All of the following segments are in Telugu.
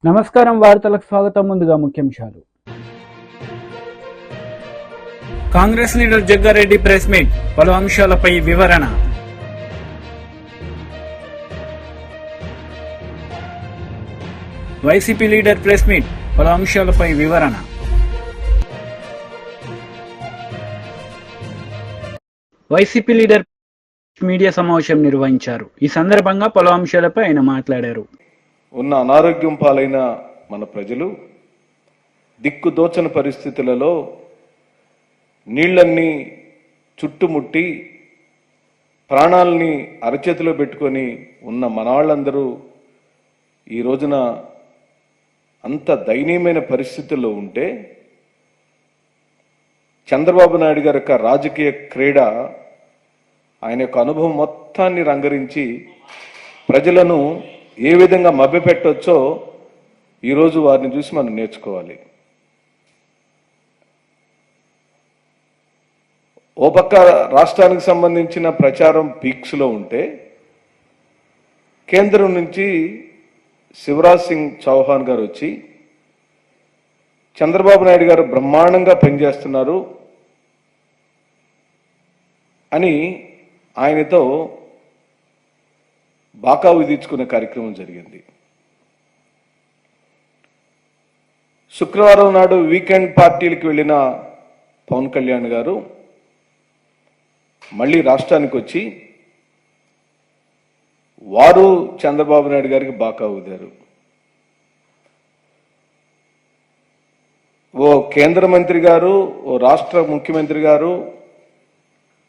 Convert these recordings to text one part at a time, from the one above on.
నమస్కారం వార్తలకు స్వాగతం. ముందుగా ముఖ్యాంశాలు. Congress leader Jaggareddy press meet, పలు అంశాలపై వివరణ. వైసీపీ లీడర్ ప్రెస్ మీట్, పలు అంశాలపై వివరణ. వైసీపీ లీడర్ మీడియా సమావేశం నిర్వహించారు. ఈ సందర్భంగా పలు అంశాలపై ఆయన మాట్లాడారు. ఉన్న అనారోగ్యం పాలైన మన ప్రజలు దిక్కుదోచని పరిస్థితులలో నీళ్లన్నీ చుట్టుముట్టి ప్రాణాలని అరచేతిలో పెట్టుకొని ఉన్న మనవాళ్ళందరూ ఈ రోజున అంత దయనీయమైన పరిస్థితుల్లో ఉంటే చంద్రబాబు నాయుడు గారి యొక్క రాజకీయ క్రీడ, ఆయన యొక్క అనుభవం మొత్తాన్ని రంగరించి ప్రజలను ఏ విధంగా మభ్యపెట్టొచ్చో ఈరోజు వారిని చూసి మనం నేర్చుకోవాలి. ఓ పక్క రాష్ట్రానికి సంబంధించిన ప్రచారం పీక్స్లో ఉంటే కేంద్రం నుంచి శివరాజ్ సింగ్ చౌహాన్ గారు వచ్చి చంద్రబాబు నాయుడు గారు బ్రహ్మాండంగా పనిచేస్తున్నారు అని ఆయనతో బాకా విధించుకునే కార్యక్రమం జరిగింది. శుక్రవారం నాడు వీకెండ్ పార్టీలకు వెళ్ళిన పవన్ కళ్యాణ్ గారు మళ్ళీ రాష్ట్రానికి వచ్చి వారు చంద్రబాబు నాయుడు గారికి బాకా ఊదారు. ఓ కేంద్ర మంత్రి గారు, ఓ రాష్ట్ర ముఖ్యమంత్రి గారు,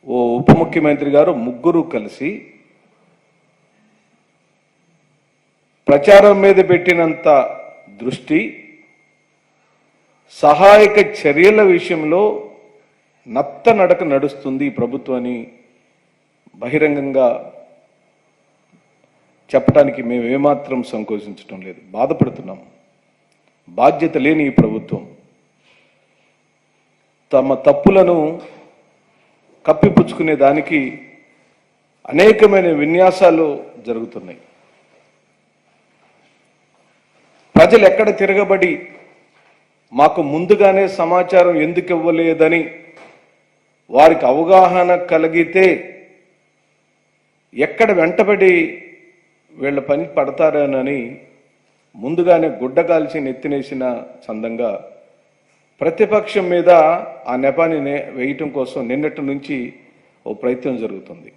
ఓ ఉప ముఖ్యమంత్రి గారు ముగ్గురు కలిసి ప్రచారం మీద పెట్టినంత దృష్టి సహాయక చర్యల విషయంలో నత్తనడక నడుస్తుంది ఈ ప్రభుత్వాన్ని బహిరంగంగా చెప్పడానికి మేము ఏమాత్రం సంకోచించడం లేదు. బాధపడుతున్నాం. బాధ్యత లేని ఈ ప్రభుత్వం తమ తప్పులను కప్పిపుచ్చుకునే దానికి అనేకమైన విన్యాసాలు జరుగుతున్నాయి. ప్రజలు ఎక్కడ తిరగబడి మాకు ముందుగానే సమాచారం ఎందుకు ఇవ్వలేదని వారికి అవగాహన కలిగితే ఎక్కడ వెంటబడి వీళ్ళ పని పడతారనని ముందుగానే గుడ్డ కాల్చి నెత్తినేసిన చందంగా ప్రతిపక్షం మీద ఆ నెపాన్ని వేయటం కోసం నిన్నటి నుంచి ఓ ప్రయత్నం జరుగుతుంది.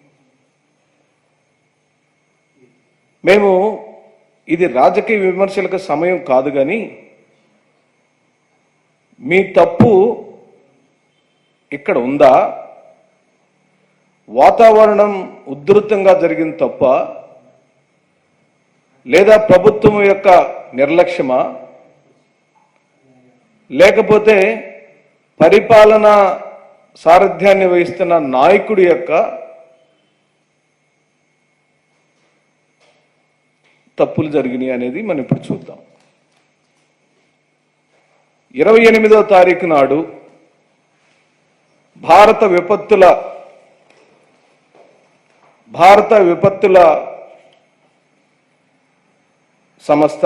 మేము ఇది రాజకీయ విమర్శలకు సమయం కాదు, కానీ మీ తప్పు ఇక్కడ ఉందా, వాతావరణం ఉధృతంగా జరిగిన తప్ప, లేదా ప్రభుత్వం యొక్క నిర్లక్ష్యమా, లేకపోతే పరిపాలన సారథ్యాన్ని వహిస్తున్న నాయకుడి యొక్క తప్పులు జరిగినాయి అనేది మనం ఇప్పుడు చూద్దాం. 28వ తారీఖు నాడు భారత విపత్తుల సంస్థ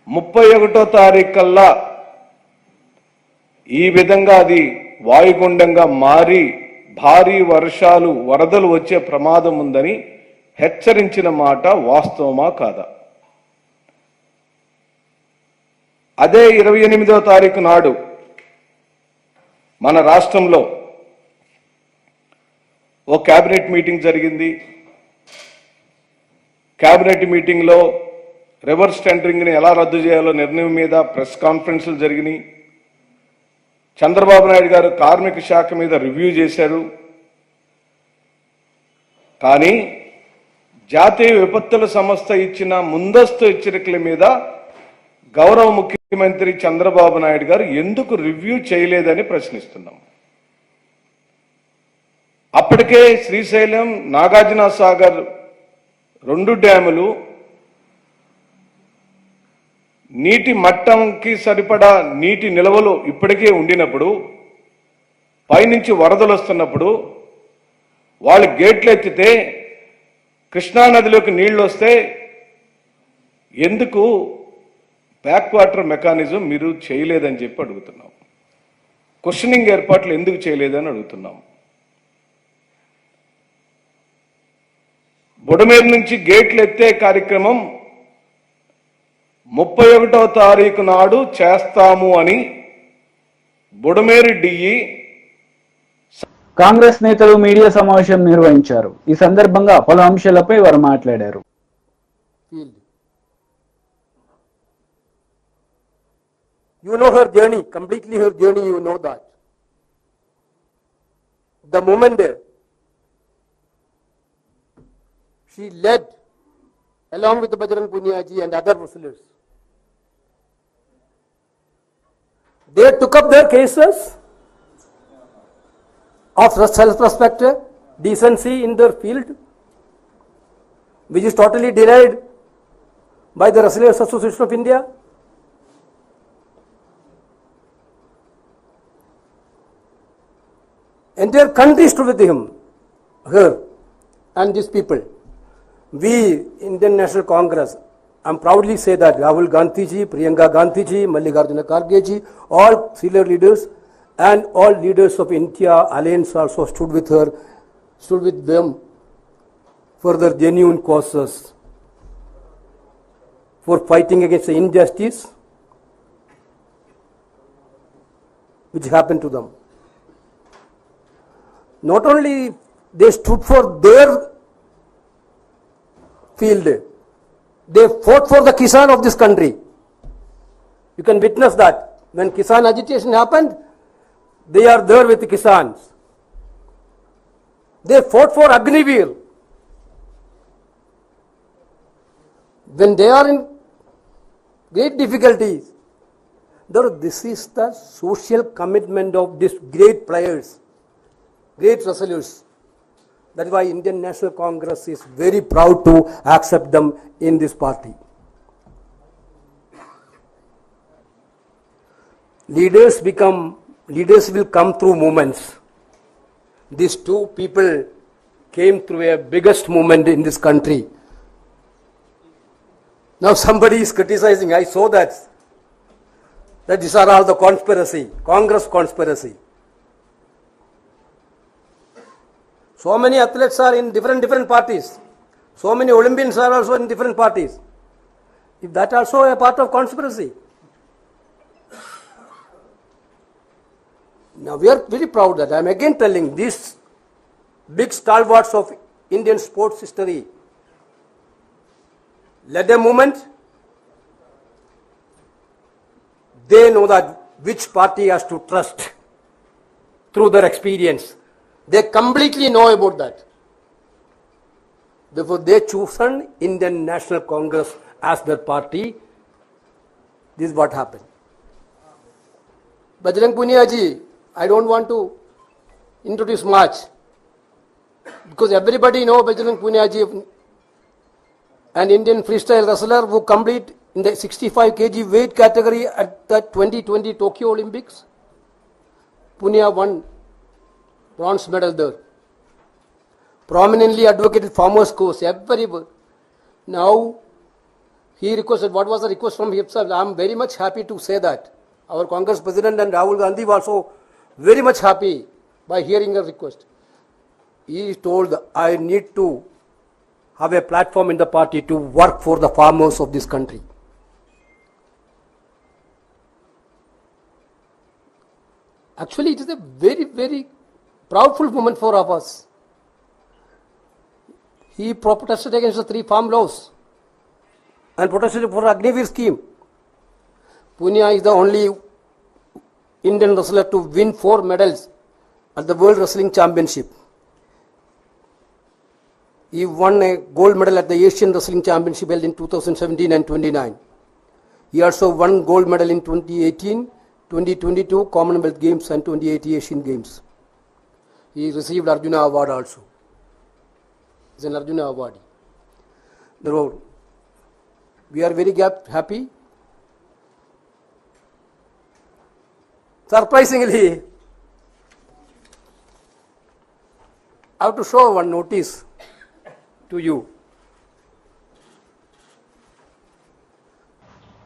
31వ తారీఖు కల్లా ఈ విధంగా అది వాయుగుండంగా మారి భారీ వర్షాలు, వరదలు వచ్చే ప్రమాదం ఉందని హెచ్చరించిన మాట వాస్తవమా కాదా? అదే 28వ తారీఖు నాడు మన రాష్ట్రంలో ఓ కేబినెట్ మీటింగ్ జరిగింది. కేబినెట్ మీటింగ్లో రివర్స్ టెండరింగ్ని ఎలా రద్దు చేయాలో నిర్ణయం మీద ప్రెస్ కాన్ఫరెన్స్లు జరిగినాయి. చంద్రబాబు నాయుడు గారు కార్మిక శాఖ మీద రివ్యూ చేశారు. కానీ జాతీయ విపత్తుల సంస్థ ఇచ్చిన ముందస్తు హెచ్చరికల మీద గౌరవ ముఖ్యమంత్రి చంద్రబాబు నాయుడు గారు ఎందుకు రివ్యూ చేయలేదని ప్రశ్నిస్తున్నాం. అప్పటికే శ్రీశైలం, నాగార్జున సాగర్ 2 డ్యాములు నీటి మట్టంకి సరిపడా నీటి నిల్వలు ఇప్పటికే ఉండినప్పుడు, పైనుంచి వరదలు వస్తున్నప్పుడు వాళ్ళు గేట్లు ఎత్తితే కృష్ణానదిలోకి నీళ్లు వస్తే ఎందుకు బ్యాక్ వాటర్ మెకానిజం మీరు చేయలేదని చెప్పి అడుగుతున్నాం. క్వశ్చనింగ్ ఏర్పాట్లు ఎందుకు చేయలేదని అడుగుతున్నాం. బుడమేరు నుంచి గేట్లు ఎత్తే కార్యక్రమం 31వ తారీఖు నాడు చేస్తాము అని బుడమేరు డిఈ కాంగ్రెస్ నేతలు మీడియా సమావేశం నిర్వహించారు. ఈ సందర్భంగా పలు అంశాలపై వారు మాట్లాడారు. You know her journey, completely her journey, you know that. The moment she led, along with Bajrang Punia ji and other wrestlers, they took up their cases of self-respect, decency in their field, which is totally denied by the Wrestlers Association of India. Entire country stood with him, her, and these people. We, Indian National Congress, I proudly say that Rahul Gandhi ji, Priyanka Gandhi ji, Mallikarjuna Kharge ji, all senior leaders and all leaders of India Alliance also stood with her, stood with them for their genuine causes, for fighting against the injustice which happened to them. Not only they stood for their field, they fought for the Kisan of this country. You can witness that. When Kisan agitation happened, they are there with the Kisans. They fought for Agniveer. When they are in great difficulties, this is the social commitment of these great players, great wrestlers. That is why Indian National Congress is very proud to accept them in this party. Leaders will come through movements. These two people came through a biggest movement in this country. Now somebody is criticizing, I saw that these are all the conspiracy, Congress conspiracy. So many athletes are in different parties. So many Olympians are also in different parties. If that also a part of conspiracy. Now we are very proud that I am again telling these big stalwarts of Indian sports history led a movement. They know that which party has to trust through their experience. They completely know about that. Therefore, they chosen Indian National Congress as their party. This is what happened. Bajrang Punia ji, I don't want to introduce much because everybody know Bajrang Punia ji, an Indian freestyle wrestler who complete in the 65 kg weight category at the 2020 Tokyo Olympics. Punia won bronze medal there. Prominently advocated farmers' cause everywhere. Now he requested, what was the request from himself? I am very much happy to say that. Our Congress President and Rahul Gandhi were also very much happy by hearing a request. He told, I need to have a platform in the party to work for the farmers of this country. Actually, it is a very, very proudful moment for us. He protested against the 3 farm laws and protested for Agniveer scheme. Punia is the only Indian wrestler to win 4 medals at the World Wrestling Championship. He won a gold medal at the Asian Wrestling Championship held in 2017 and 29. He also won gold medal in 2018, 2022 Commonwealth Games and 2080 Asian Games. He received Arjuna Award also. He is an Arjuna awardee. Therefore, we are very happy. Surprisingly, I have to show one notice to you.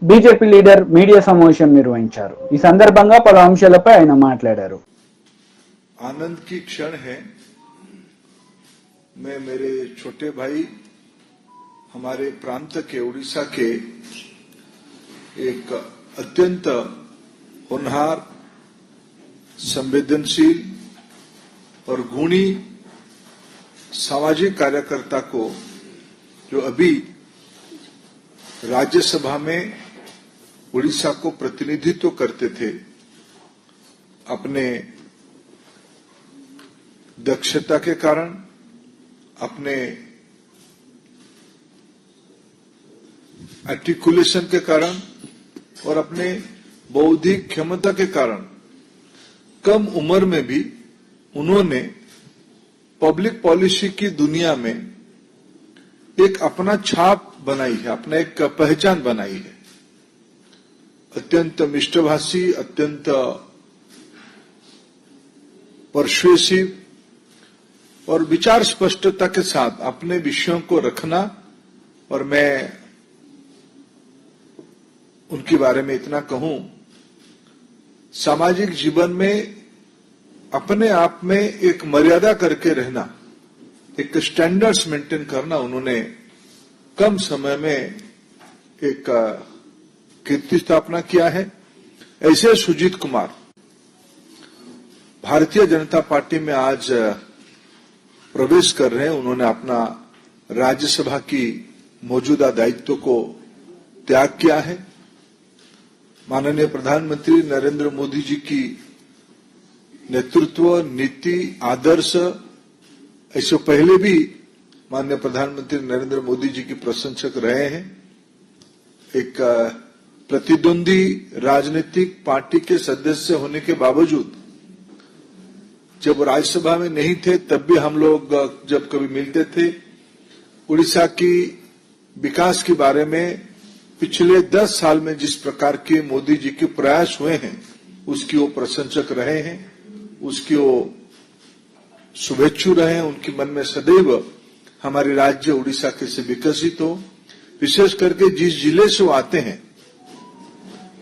BJP leader media సమావేశం నిర్వహించారు. ఈ సందర్భంగా పలు అంశాలపై ఆయన మాట్లాడారు. आनंद की क्षण है। मैं मेरे छोटे भाई हमारे प्रांत के उड़ीसा के एक अत्यंत होनहार, संवेदनशील और गुणी सामाजिक कार्यकर्ता को जो अभी राज्यसभा में उड़ीसा को प्रतिनिधित्व करते थे, अपने दक्षता के कारण, अपने आर्टिकुलेशन के कारण और अपने बौद्धिक क्षमता के कारण कम उम्र में भी उन्होंने पब्लिक पॉलिसी की दुनिया में एक अपना छाप बनाई है, अपना एक पहचान बनाई है। अत्यंत मिष्टभाषी, अत्यंत परसुएसिव और विचार स्पष्टता के साथ अपने विषयों को रखना। और मैं उनके बारे में इतना कहूं, सामाजिक जीवन में अपने आप में एक मर्यादा करके रहना, एक स्टैंडर्ड्स मेंटेन करना उन्होंने कम समय में एक कीर्ति स्थापना किया है। ऐसे सुजीत कुमार भारतीय जनता पार्टी में आज प्रवेश कर रहे हैं। उन्होंने अपना राज्यसभा की मौजूदा दायित्व को त्याग किया है। माननीय प्रधानमंत्री नरेंद्र मोदी जी की नेतृत्व, नीति, आदर्श, ऐसे पहले भी माननीय प्रधानमंत्री नरेंद्र मोदी जी की प्रशंसक रहे हैं। एक प्रतिद्वंदी राजनीतिक पार्टी के सदस्य होने के बावजूद जब राज्यसभा में नहीं थे तब भी हम लोग जब कभी मिलते थे, उड़ीसा की विकास के बारे में पिछले 10 साल में जिस प्रकार के मोदी जी के प्रयास हुए हैं उसकी वो प्रशंसक रहे हैं, उसकी वो शुभेच्छु रहे हैं। उनके मन में सदैव हमारे राज्य उड़ीसा कैसे विकसित हो, विशेष करके जिस जिले से वो आते हैं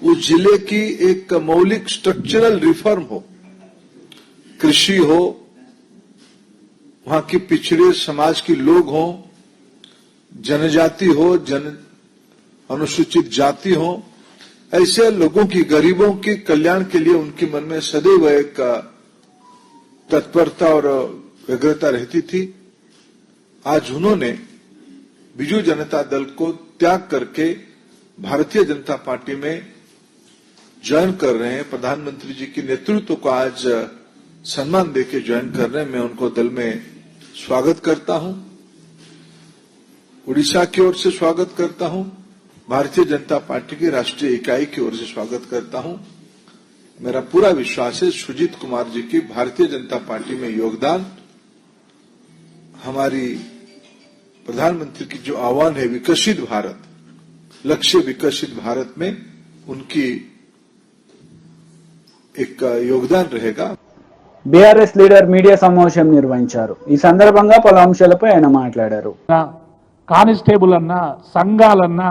उस जिले की एक मौलिक स्ट्रक्चरल रिफॉर्म हो, कृषि हो, वहां की पिछड़े समाज के लोग हों, जनजाति हो, अनुसूचित जाति हो, ऐसे लोगों की, गरीबों के कल्याण के लिए उनके मन में सदैव एक तत्परता और व्यग्रता रहती थी। आज उन्होंने बीजू जनता दल को त्याग करके भारतीय जनता पार्टी में ज्वाइन कर रहे हैं। प्रधानमंत्री जी के नेतृत्व को आज सम्मान देके ज्वाइन कर रहे हैं। मैं उनको दल में स्वागत करता हूं, उड़ीसा की ओर से स्वागत करता हूं, भारतीय जनता पार्टी की राष्ट्रीय इकाई की ओर से स्वागत करता हूं। मेरा पूरा विश्वास है सुजीत कुमार जी की भारतीय जनता पार्टी में योगदान, हमारी प्रधानमंत्री की जो आह्वान है विकसित भारत, लक्ष्य विकसित भारत में उनकी एक योगदान रहेगा। బీఆర్ఎస్ లీడర్ మీడియా సమావేశం నిర్వహించారు. ఈ సందర్భంగా పలు అంశాలపై ఆయన మాట్లాడారు. కానిస్టేబుల్ అన్నా, సంఘాలన్నా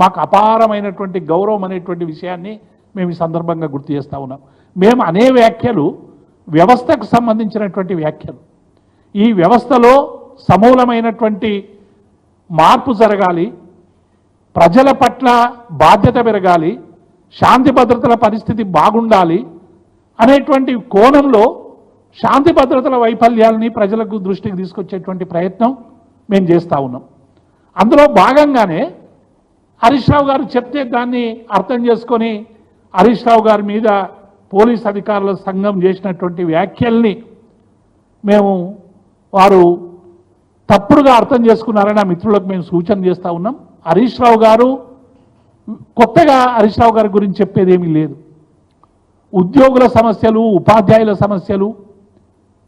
మాకు అపారమైనటువంటి గౌరవం అనేటువంటి విషయాన్ని మేము ఈ సందర్భంగా గుర్తు చేస్తా ఉన్నాం. మేము అనే వ్యాఖ్యలు వ్యవస్థకు సంబంధించినటువంటి వ్యాఖ్యలు. ఈ వ్యవస్థలో సమూలమైనటువంటి మార్పు జరగాలి, ప్రజల పట్ల బాధ్యత పెరగాలి, శాంతి భద్రతల పరిస్థితి బాగుండాలి అనేటువంటి కోణంలో శాంతి భద్రతల వైఫల్యాలని ప్రజలకు దృష్టికి తీసుకొచ్చేటువంటి ప్రయత్నం మేము చేస్తూ ఉన్నాం. అందులో భాగంగానే హరీష్ రావు గారు చెప్తే దాన్ని అర్థం చేసుకొని హరీష్ రావు గారి మీద పోలీస్ అధికారుల సంఘం చేసినటువంటి వ్యాఖ్యల్ని మేము వారు తప్పుడుగా అర్థం చేసుకున్నారని ఆ మిత్రులకు మేము సూచన చేస్తూ ఉన్నాం. హరీష్ రావు గారు కొత్తగా హరీష్ రావు గారి గురించి చెప్పేది ఏమీ లేదు. ఉద్యోగుల సమస్యలు, ఉపాధ్యాయుల సమస్యలు,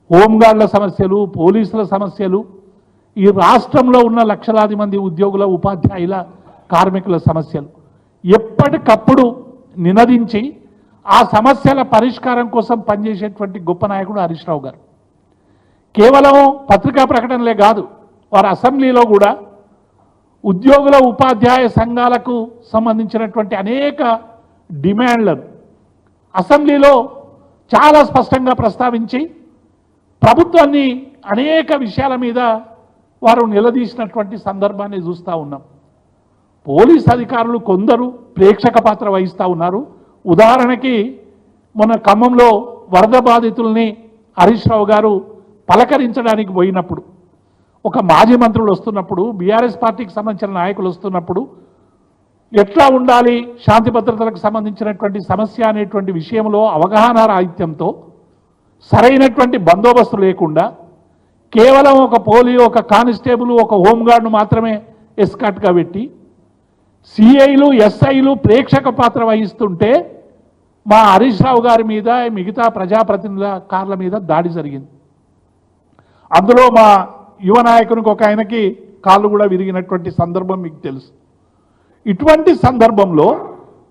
హోంగార్డుల సమస్యలు, పోలీసుల సమస్యలు, ఈ రాష్ట్రంలో ఉన్న లక్షలాది మంది ఉద్యోగుల, ఉపాధ్యాయుల, కార్మికుల సమస్యలు ఎప్పటికప్పుడు నినదించి ఆ సమస్యల పరిష్కారం కోసం పనిచేసేటువంటి గొప్ప నాయకుడు హరీష్ రావు గారు. కేవలం పత్రికా ప్రకటనలే కాదు, వారు అసెంబ్లీలో కూడా ఉద్యోగుల ఉపాధ్యాయ సంఘాలకు సంబంధించినటువంటి అనేక డిమాండ్లను అసెంబ్లీలో చాలా స్పష్టంగా ప్రస్తావించి ప్రభుత్వాన్ని అనేక విషయాల మీద వారు నిలదీసినటువంటి సందర్భాన్ని చూస్తూ ఉన్నాం. పోలీస్ అధికారులు కొందరు ప్రేక్షక పాత్ర వహిస్తూ ఉన్నారు. ఉదాహరణకి మొన్న ఖమ్మంలో వరద బాధితుల్ని హరీష్ రావు గారు పలకరించడానికి పోయినప్పుడు, ఒక మాజీ మంత్రులు వస్తున్నప్పుడు, బీఆర్ఎస్ పార్టీకి సంబంధించిన నాయకులు వస్తున్నప్పుడు ఎట్లా ఉండాలి, శాంతి భద్రతలకు సంబంధించినటువంటి సమస్య అనేటువంటి విషయంలో అవగాహన రాహిత్యంతో సరైనటువంటి బందోబస్తు లేకుండా కేవలం ఒక కానిస్టేబుల్, ఒక హోంగార్డును మాత్రమే ఎస్కాట్గా పెట్టి సిఐలు ఎస్ఐలు ప్రేక్షక పాత్ర వహిస్తుంటే మా హరీష్ రావు గారి మీద, మిగతా ప్రజాప్రతినిధుల కార్ల మీద దాడి జరిగింది. అందులో మా యువ నాయకునికి ఒక ఆయనకి కాళ్ళు కూడా విరిగినటువంటి సందర్భం మీకు తెలుసు. ఇటువంటి సందర్భంలో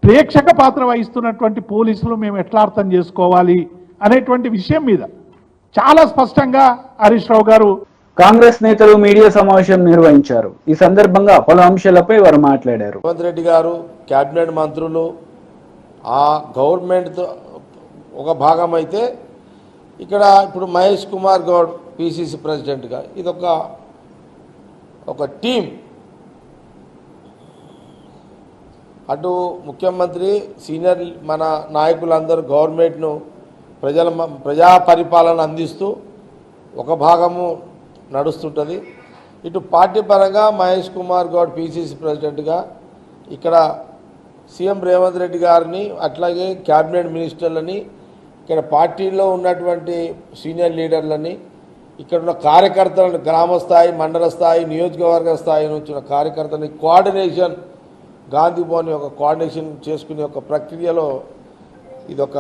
ప్రేక్షక పాత్ర వహిస్తున్నటువంటి పోలీసులు మేము ఎట్లా అర్థం చేసుకోవాలి అనేటువంటి విషయం మీద చాలా స్పష్టంగా హరీష్ రావు గారు కాంగ్రెస్ నేతలు మీడియా సమావేశం నిర్వహించారు. ఈ సందర్భంగా పలు అంశాలపై వారు మాట్లాడారు. రేవంత్ రెడ్డి గారు, క్యాబినెట్ మంత్రులు, ఆ గవర్నమెంట్ ఒక భాగం అయితే ఇక్కడ ఇప్పుడు మహేష్ కుమార్ గౌడ్ పిసిసి ప్రెసిడెంట్గా ఇదొక టీం. అటు ముఖ్యమంత్రి, సీనియర్ మన నాయకులందరూ గవర్నమెంట్ను ప్రజా పరిపాలన అందిస్తూ ఒక భాగము నడుస్తుంటుంది. ఇటు పార్టీ పరంగా మహేష్ కుమార్ గౌడ్ పిసిసి ప్రెసిడెంట్గా ఇక్కడ సీఎం రేవంత్ రెడ్డి గారిని, అట్లాగే క్యాబినెట్ మినిస్టర్లని, ఇక్కడ పార్టీలో ఉన్నటువంటి సీనియర్ లీడర్లని, ఇక్కడ ఉన్న కార్యకర్తలను, గ్రామ స్థాయి, మండల స్థాయి, నియోజకవర్గ స్థాయి నుంచి ఉన్న కార్యకర్తలని కోఆర్డినేషన్, గాంధీ భవన్ యొక్క కోఆర్డినేషన్ చేసుకునే ఒక ప్రక్రియలో ఇదొక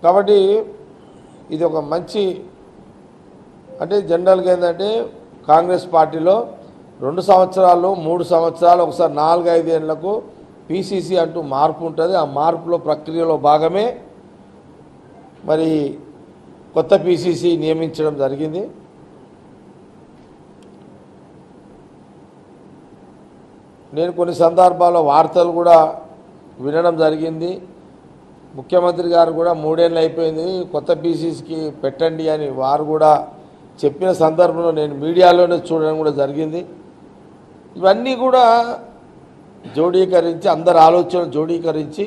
కాబట్టి ఇది ఒక మంచి, అంటే జనరల్గా ఏంటంటే కాంగ్రెస్ పార్టీలో 2 సంవత్సరాలు 3 సంవత్సరాలు ఒకసారి 4-5 ఏళ్లకు పిసిసి అంటూ మార్పు ఉంటుంది. ఆ మార్పులో ప్రక్రియలో భాగమే మరి కొత్త పిసిసి నియమించడం జరిగింది. నేను కొన్ని సందర్భాల్లో వార్తలు కూడా వినడం జరిగింది. ముఖ్యమంత్రి గారు కూడా 3 ఏళ్ళు అయిపోయింది, కొత్త పిసిసికి పెట్టండి అని వారు కూడా చెప్పిన సందర్భంలో నేను మీడియాలోనే చూడడం కూడా జరిగింది. ఇవన్నీ కూడా జోడీకరించి, అందరి ఆలోచన జోడీకరించి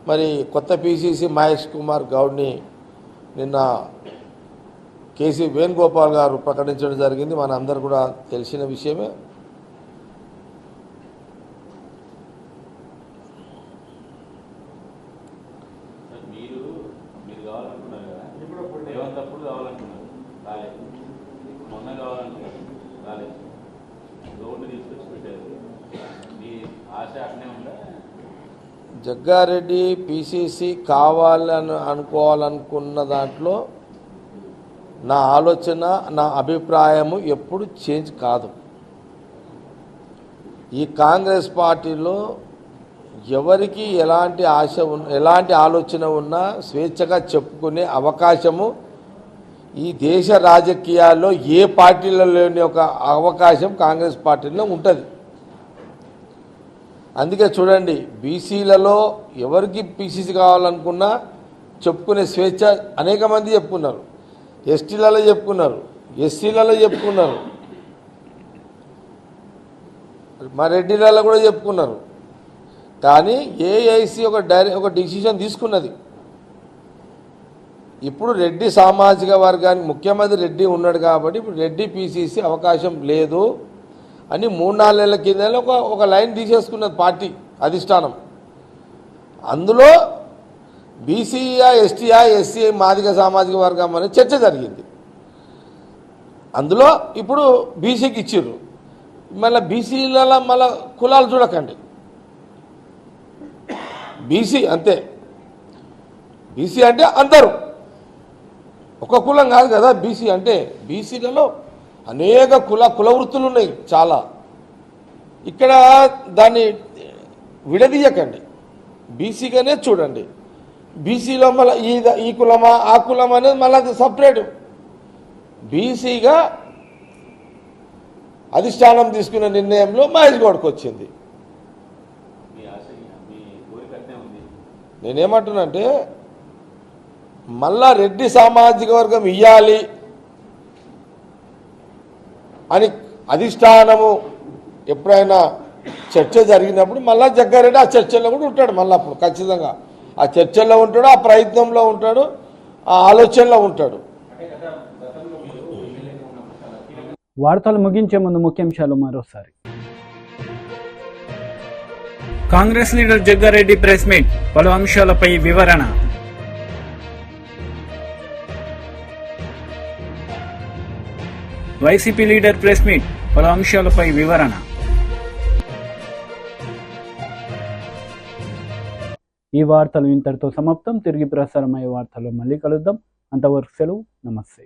మరి కొత్త పిసిసి మహేష్ కుమార్ గౌడ్ని నిన్న కేసీ వేణుగోపాల్ గారు ప్రకటించడం జరిగింది. మన అందరు కూడా తెలిసిన విషయమే. జగ్గారెడ్డి పిసిసి కావాలని అనుకోవాలనుకున్న దాంట్లో నా ఆలోచన, నా అభిప్రాయము ఎప్పుడు చేంజ్ కాదు. ఈ కాంగ్రెస్ పార్టీలో ఎవరికి ఎలాంటి ఆశ ఎలాంటి ఆలోచన ఉన్నా స్వేచ్ఛగా చెప్పుకునే అవకాశము ఈ దేశ రాజకీయాల్లో ఏ పార్టీలో లేని ఒక అవకాశం కాంగ్రెస్ పార్టీలో ఉంటుంది. అందుకే చూడండి, బీసీలలో ఎవరికి పిసిసి కావాలనుకున్నా చెప్పుకునే స్వేచ్ఛ అనేక మంది చెప్పుకున్నారు. ఎస్టీలలో చెప్పుకున్నారు, ఎస్సీలలో చెప్పుకున్నారు, మా రెడ్డిలలో కూడా చెప్పుకున్నారు. కానీ ఏఐసి ఒక డిసిషన్ తీసుకున్నది. ఇప్పుడు రెడ్డి సామాజిక వర్గానికి ముఖ్యమంత్రి రెడ్డి ఉన్నాడు కాబట్టి ఇప్పుడు రెడ్డి పిసిసి అవకాశం లేదు అని 3-4 నెలల కింద ఒక లైన్ తీసేసుకున్నది పార్టీ అధిష్టానం. అందులో బీసీయా, ఎస్టీయా, ఎస్సీ, మాదిగ సామాజిక వర్గం అనే చర్చ జరిగింది. అందులో ఇప్పుడు బీసీకి ఇచ్చిర్రు. మళ్ళీ బీసీలలో మళ్ళీ కులాలు చూడకండి, బీసీ అంతే. బీసీ అంటే అందరూ, ఒక కులం కాదు కదా బీసీ అంటే. బీసీలలో అనేక కుల వృత్తులు ఉన్నాయి చాలా. ఇక్కడ దాన్ని విడదీయకండి, బీసీగానే చూడండి. బీసీలో మళ్ళీ ఈ కులమా ఆ కులమా అనేది మళ్ళీ అది సపరేట్. బీసీగా అధిష్టానం తీసుకున్న నిర్ణయంలో మహేష్ గౌడ్కి వచ్చింది. నేనేమంటున్నానంటే మళ్ళా రెడ్డి సామాజిక వర్గం ఇయ్యాలి అని అధిష్టానము ఎప్పుడైనా చర్చ జరిగినప్పుడు మళ్ళా జగ్గారెడ్డి ఆ చర్చల్లో కూడా ఉంటాడు. మళ్ళీ అప్పుడు ఖచ్చితంగా ఆ చర్చల్లో ఉంటాడు, ఆ ప్రయత్నంలో ఉంటాడు, ఆ ఆలోచనలో ఉంటాడు. వార్తలు ముగించే ముందు ముఖ్యాంశాలు మరోసారి. Congress leader Jaggareddy press meet, పలు అంశాలపై వివరణ. వైసీపీ లీడర్ ప్రెస్ మీట్, పలు అంశాలపై వివరణ. ఈ వార్తలు ఇంతటితో సమాప్తం. తిరిగి ప్రసారమయ్యే వార్తల్లో మళ్ళీ కలుద్దాం. అంతవరకు సెలవు. నమస్తే.